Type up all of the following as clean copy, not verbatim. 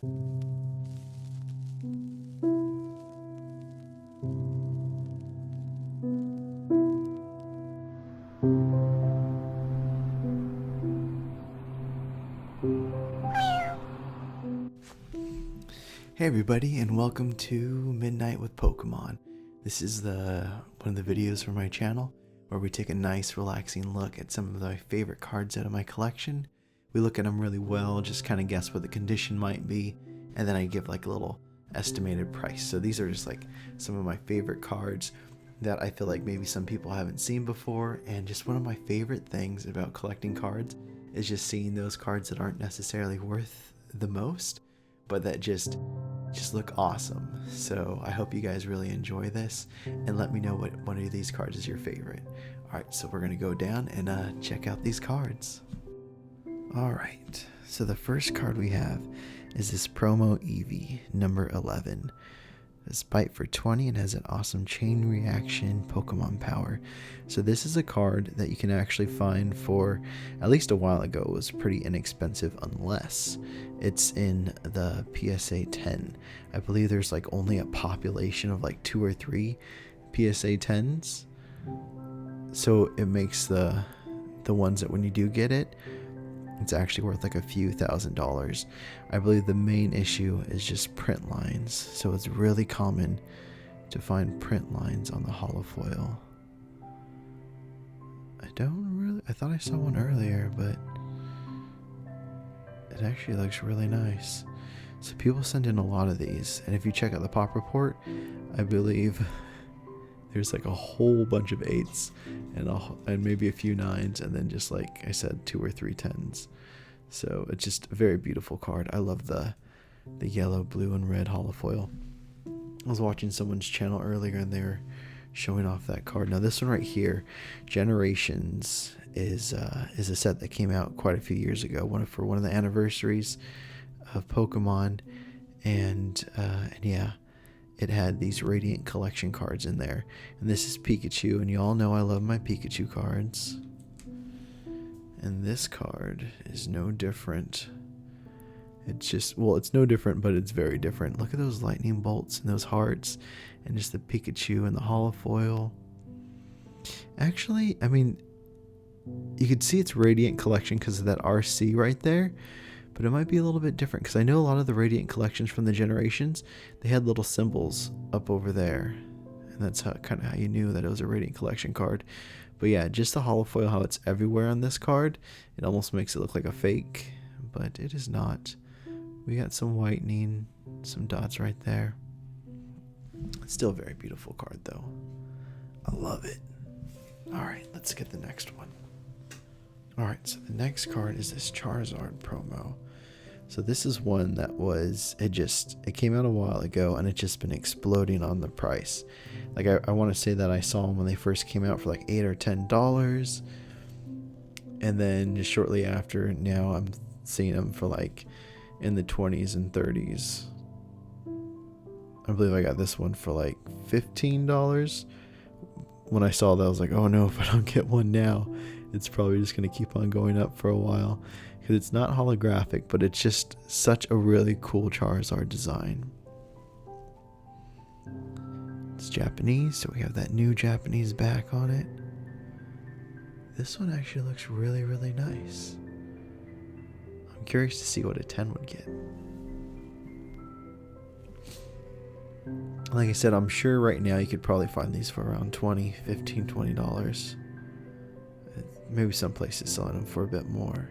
Hey everybody, and welcome to Midnight with Pokemon. This is one of the videos from my channel where we take a nice relaxing look at some of my favorite cards out of my collection. We look at them really well, just kind of guess what the condition might be, and then I give like a little estimated price. So these are just like some of my favorite cards that I feel like maybe some people haven't seen before, and just one of my favorite things about collecting cards is just seeing those cards that aren't necessarily worth the most, but that just look awesome. So I hope you guys really enjoy this, and let me know what one of these cards is your favorite. Alright, so we're gonna go down and check out these cards. Alright, so the first card we have is this Promo Eevee, number 11. It's Bite for 20 and has an awesome chain reaction Pokemon power. So this is a card that you can actually find for, at least a while ago, it was pretty inexpensive unless it's in the PSA 10. I believe there's like only a population of like 2 or 3 PSA 10s. So it makes the ones that when you do get it, it's actually worth like a few $1,000s. I believe the main issue is just print lines. So it's really common to find print lines on the holofoil. I thought I saw one earlier, but it actually looks really nice. So people send in a lot of these, and if you check out the pop report, I believe there's like a whole bunch of 8s and maybe a few 9s, and then just like I said, 2 or 3 10s. So it's just a very beautiful card. I love the yellow, blue, and red holofoil. I was watching someone's channel earlier, and they were showing off that card. Now this one right here, Generations, is a set that came out quite a few years ago, for one of the anniversaries of Pokemon, and yeah. It had these Radiant Collection cards in there. And this is Pikachu, and you all know I love my Pikachu cards. And this card is no different. It's just, well, it's no different, but it's very different. Look at those lightning bolts and those hearts, and just the Pikachu and the holofoil. Actually, I mean, you could see it's Radiant Collection because of that RC right there. But it might be a little bit different, because I know a lot of the Radiant collections from the Generations, they had little symbols up over there. And that's kind of how you knew that it was a Radiant collection card. But yeah, just the holofoil, how it's everywhere on this card, it almost makes it look like a fake. But it is not. We got some whitening, some dots right there. It's still a very beautiful card though. I love it. Alright, let's get the next one. Alright, so the next card is this Charizard Promo. So this is one that it came out a while ago, and it's just been exploding on the price. Like I want to say that I saw them when they first came out for like $8 or $10. And then just shortly after, now I'm seeing them for like in the 20s and 30s. I believe I got this one for like $15. When I saw that, I was like, oh no, if I don't get one now, it's probably just going to keep on going up for a while, because it's not holographic, but it's just such a really cool Charizard design. It's Japanese, so we have that new Japanese back on it. This one actually looks really, really nice. I'm curious to see what a 10 would get. Like I said, I'm sure right now you could probably find these for around $15, $20. Maybe some places selling them for a bit more.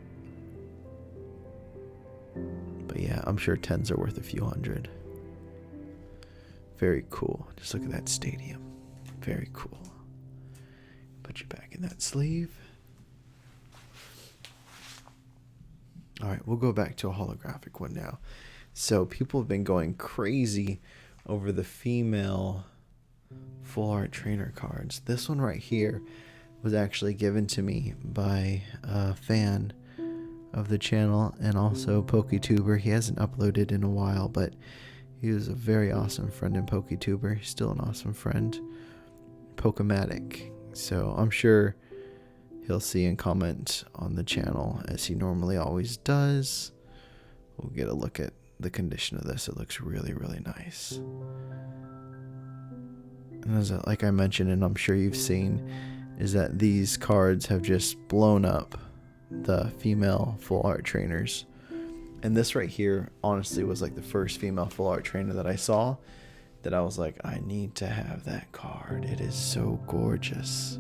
But yeah, I'm sure 10s are worth a few hundred. Very cool. Just look at that stadium. Very cool. Put you back in that sleeve. Alright, we'll go back to a holographic one now. So people have been going crazy over the female full art trainer cards. This one right here was actually given to me by a fan of the channel, and also PokeTuber. He hasn't uploaded in a while, but he was a very awesome friend in PokeTuber. He's still an awesome friend. Pokematic. So I'm sure he'll see and comment on the channel as he normally always does. We'll get a look at the condition of this. It looks really, really nice. And as like I mentioned, and I'm sure you've seen, is that these cards have just blown up the female full art trainers. And this right here, honestly, was like the first female full art trainer that I saw that I was like, I need to have that card. It is so gorgeous.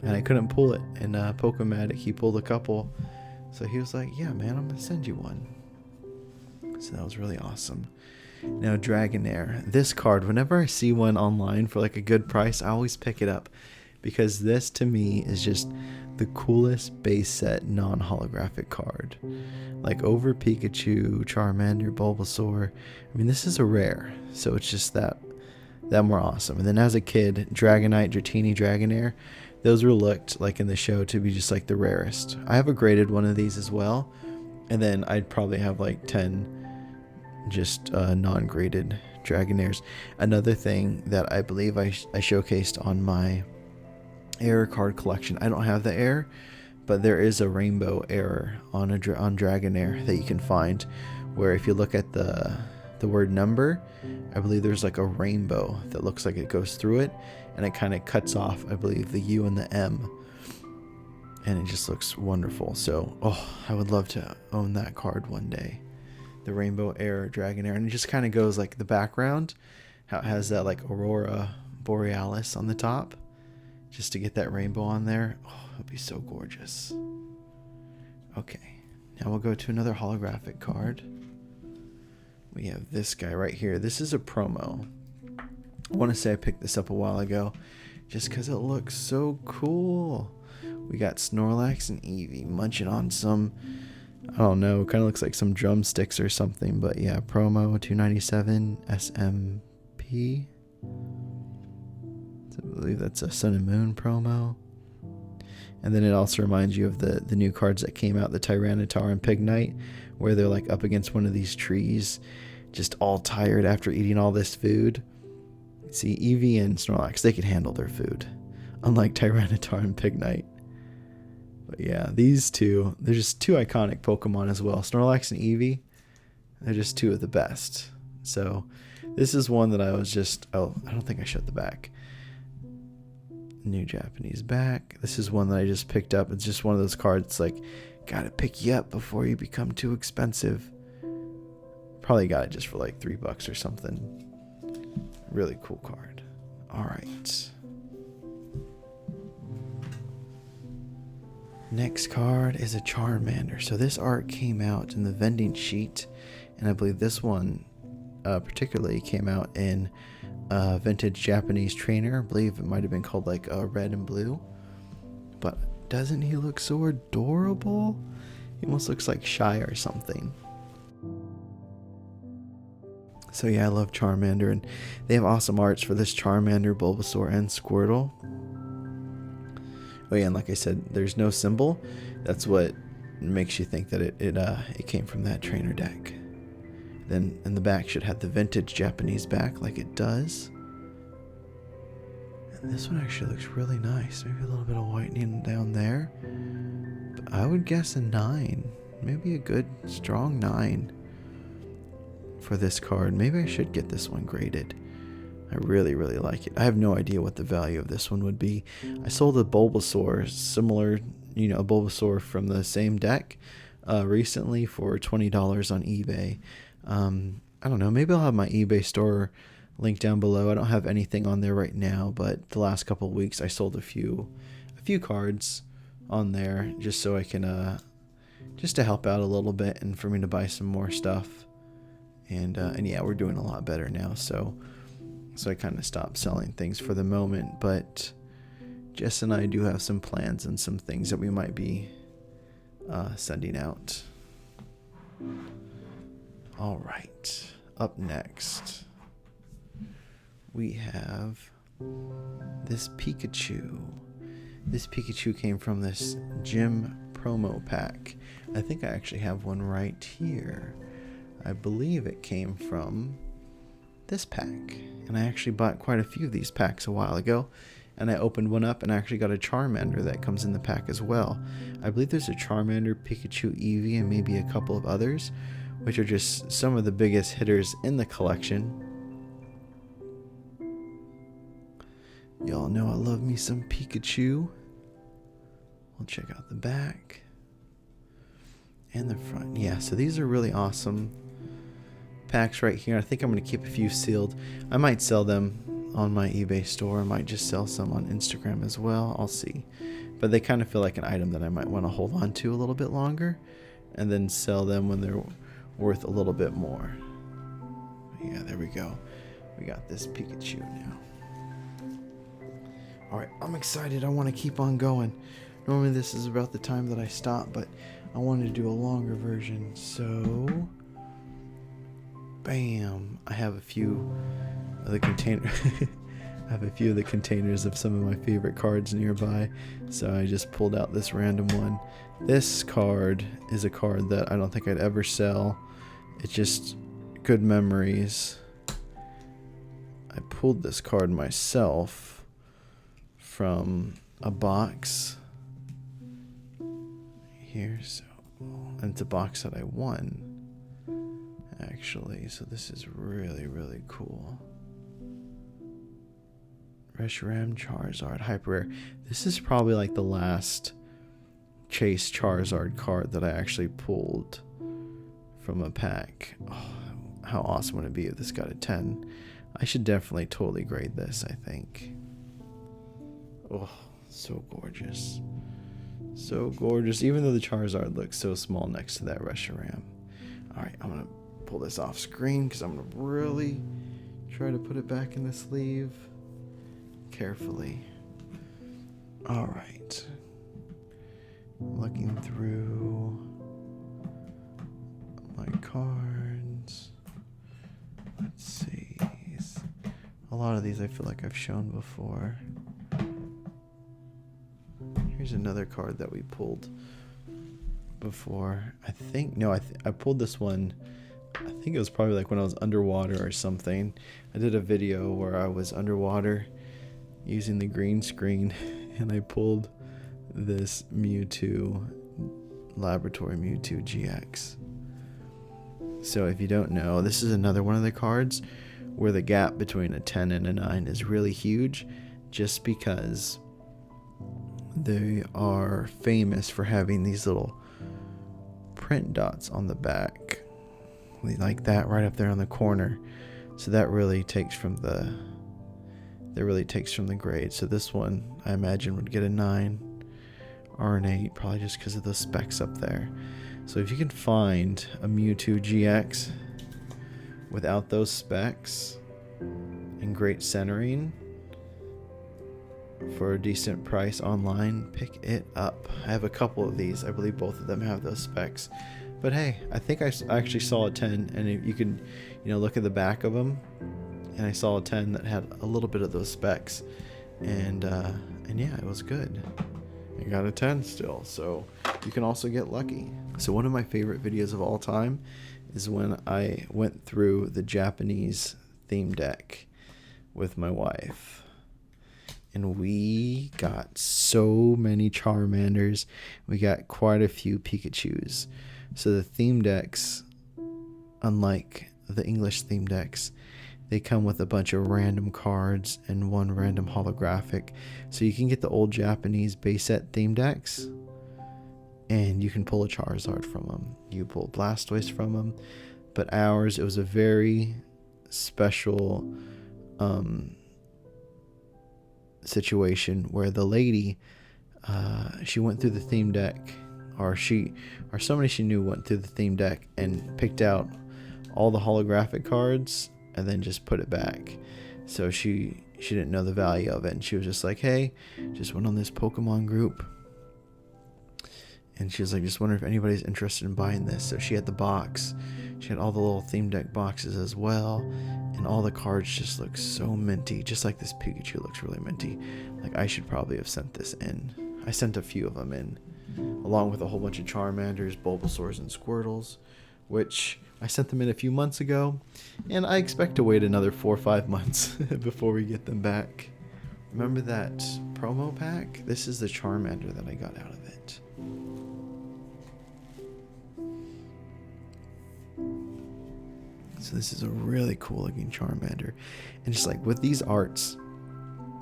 And I couldn't pull it. And Pokématic, he pulled a couple. So he was like, yeah, man, I'm going to send you one. So that was really awesome. Now, Dragonair. This card, whenever I see one online for like a good price, I always pick it up. Because this, to me, is just the coolest base set non-holographic card. Like over Pikachu, Charmander, Bulbasaur. I mean, this is a rare. So it's just that more awesome. And then as a kid, Dragonite, Dratini, Dragonair. Those were looked like in the show to be just like the rarest. I have a graded one of these as well. And then I'd probably have like 10 just non-graded Dragonairs. Another thing that I believe I showcased on my error card collection. I don't have the error, but there is a rainbow error on Dragonair that you can find, where if you look at the word number, I believe there's like a rainbow that looks like it goes through it, and it kind of cuts off, I believe, the U and the M, and it just looks wonderful. So, I would love to own that card one day. The rainbow error Dragonair, and it just kind of goes like the background, how it has that like Aurora Borealis on the top, just to get that rainbow on there. It would be so gorgeous. Okay, now we'll go to another holographic card. We have this guy right here. This is a promo. I want to say I picked this up a while ago just because it looks so cool. We got Snorlax and Eevee munching on some, I don't know, kind of looks like some drumsticks or something. But yeah, promo 297 SMP. I believe that's a Sun and Moon promo. And then it also reminds you of the new cards that came out, the Tyranitar and Pignite, where they're like up against one of these trees, just all tired after eating all this food. See, Eevee and Snorlax, they can handle their food, unlike Tyranitar and Pignite. But yeah, these two, they're just two iconic Pokemon as well. Snorlax and Eevee, they're just two of the best. So this is one that I was just, I don't think I showed the back. New Japanese back. This is one that I just picked up. It's just one of those cards like, gotta pick you up before you become too expensive. Probably got it just for like $3 or something. Really cool card. Alright. Next card is a Charmander. So this art came out in the vending sheet, and I believe this one particularly came out in vintage Japanese trainer. I believe it might have been called like red and blue. But doesn't he look so adorable? He almost looks like shy or something. So yeah, I love Charmander, and they have awesome arts for this Charmander, Bulbasaur, and Squirtle. Oh yeah, and like I said, there's no symbol. That's what makes you think that it came from that trainer deck. Then in the back should have the vintage Japanese back like it does. And this one actually looks really nice. Maybe a little bit of whitening down there. But I would guess a 9. Maybe a good strong 9 for this card. Maybe I should get this one graded. I really, really like it. I have no idea what the value of this one would be. I sold a Bulbasaur, similar, a Bulbasaur from the same deck recently for $20 on eBay. I don't know, maybe I'll have my eBay store link down below. I don't have anything on there right now, but the last couple of weeks I sold a few cards on there just so I can just to help out a little bit and for me to buy some more stuff. And yeah, we're doing a lot better now, so I kind of stopped selling things for the moment, but Jess and I do have some plans and some things that we might be sending out. All right, up next, we have this Pikachu. This Pikachu came from this gym promo pack. I think I actually have one right here. I believe it came from this pack, and I actually bought quite a few of these packs a while ago, and I opened one up and I actually got a Charmander that comes in the pack as well. I believe there's a Charmander, Pikachu, Eevee, and maybe a couple of others, which are just some of the biggest hitters in the collection. Y'all know I love me some Pikachu. We'll check out the back and the front. Yeah, so these are really awesome packs right here. I think I'm going to keep a few sealed. I might sell them on my eBay store. I might just sell some on Instagram as well. I'll see. But they kind of feel like an item that I might want to hold on to a little bit longer and then sell them when they're worth a little bit more. Yeah, there we go. We got this Pikachu now. Alright, I'm excited. I want to keep on going. Normally this is about the time that I stop, but I wanted to do a longer version. So, bam! I have a few of the containers of some of my favorite cards nearby. So I just pulled out this random one. This card is a card that I don't think I'd ever sell. It's just good memories. I pulled this card myself from a box here, so, and it's a box that I won actually, so this is really, really cool. Reshiram, Charizard, Hyper Rare. This is probably like the last Chase Charizard card that I actually pulled from a pack. Oh, how awesome would it be if this got a 10? I should definitely totally grade this, I think. Oh, so gorgeous. So gorgeous, even though the Charizard looks so small next to that Reshiram. Alright, I'm going to pull this off screen because I'm going to really try to put it back in the sleeve carefully. Alright. Looking through my cards. Let's see. A lot of these I feel like I've shown before. Here's another card that we pulled before. I pulled this one. I think it was probably like when I was underwater or something. I did a video where I was underwater using the green screen and I pulled this Mewtwo, Laboratory Mewtwo GX. So if you don't know, this is another one of the cards where the gap between a 10 and a 9 is really huge, just because they are famous for having these little print dots on the back, like that right up there on the corner. So that really takes from the grade. So this one I imagine would get a 9 or an 8, probably just because of the specs up there. So if you can find a Mewtwo GX without those specs and great centering for a decent price online, pick it up. I have a couple of these. I believe both of them have those specs. But hey, I think I actually saw a 10, and you can, look at the back of them, and I saw a 10 that had a little bit of those specs, and yeah, it was good. I got a 10 still, so you can also get lucky. So one of my favorite videos of all time is when I went through the Japanese theme deck with my wife. And we got so many Charmanders. We got quite a few Pikachus. So the theme decks, unlike the English theme decks, they come with a bunch of random cards and one random holographic. So you can get the old Japanese base set theme decks, and you can pull a Charizard from them. You pull Blastoise from them. But ours, it was a very special situation where the lady, she went through the theme deck, or somebody she knew went through the theme deck and picked out all the holographic cards and then just put it back. So she didn't know the value of it, and she was just like, hey, just went on this Pokemon group, and she was like, just wondering if anybody's interested in buying this. So she had the box, she had all the little theme deck boxes as well, and all the cards just look so minty, just like this Pikachu looks really minty. Like, I should probably have sent this in. I sent a few of them in, along with a whole bunch of Charmanders, Bulbasaurs, and Squirtles, which I sent them in a few months ago, and I expect to wait another 4 or 5 months before we get them back. remember that promo pack? This is the Charmander that I got out of it. So this is a really cool looking Charmander. And just like with these arts,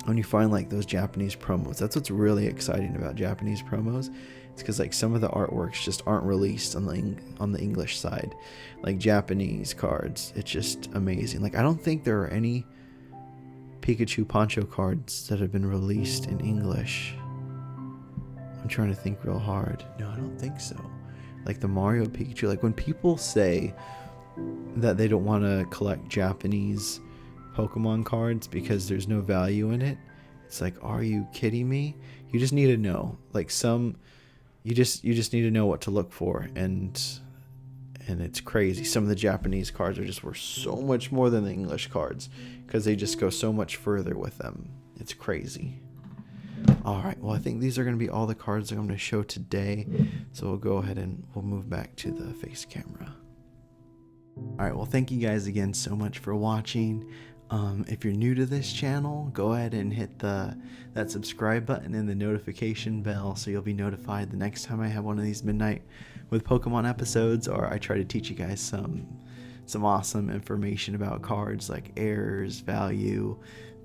when you find like those Japanese promos, that's what's really exciting about Japanese promos. It's because like some of the artworks just aren't released on the English side, like Japanese cards. It's just amazing. Like I don't think there are any Pikachu Poncho cards that have been released in English. I'm trying to think real hard. No, I don't think so. Like the Mario Pikachu, like when people say that they don't want to collect Japanese Pokemon cards because there's no value in it, it's like, are you kidding me? You just need to know, like you just need to know what to look for, and it's crazy. Some of the Japanese cards are just worth so much more than the English cards because they just go so much further with them. It's crazy. Alright, well I think these are going to be all the cards that I'm going to show today, so we'll go ahead and we'll move back to the face camera. Alright, well thank you guys again so much for watching. If you're new to this channel, go ahead and hit that subscribe button and the notification bell so you'll be notified the next time I have one of these Midnight with Pokemon episodes, or I try to teach you guys some awesome information about cards like errors, value,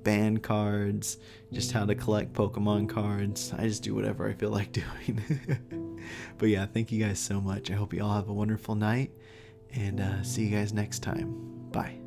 ban cards, just how to collect Pokemon cards. I just do whatever I feel like doing. But yeah, thank you guys so much. I hope you all have a wonderful night, and see you guys next time. Bye.